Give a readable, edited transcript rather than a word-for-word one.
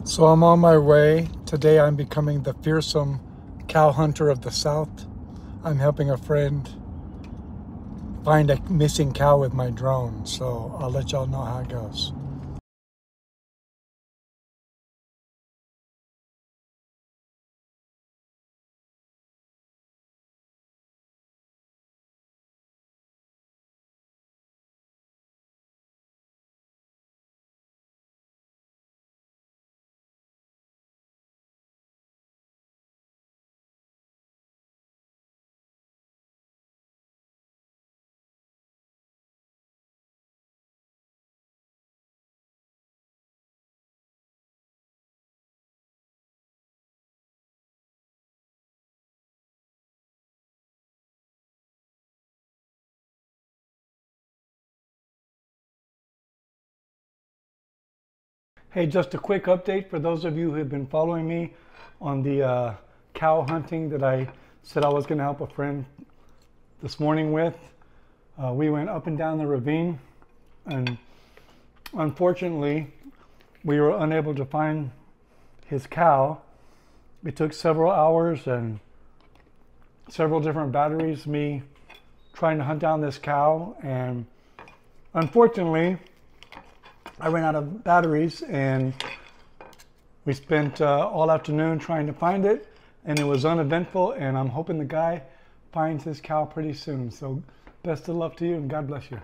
So I'm on my way. Today I'm becoming the fearsome cow hunter of the South. I'm helping a friend find a missing cow with my drone. So I'll let y'all know how it goes. Hey, just a quick update for those of you who have been following me on the cow hunting that I said I was going to help a friend this morning with. We went up and down the ravine, and unfortunately we were unable to find his cow. It took several hours and several different batteries, me trying to hunt down this cow, and unfortunately I ran out of batteries, and we spent all afternoon trying to find it, and it was uneventful, and I'm hoping the guy finds his cow pretty soon. So best of luck to you, and God bless you.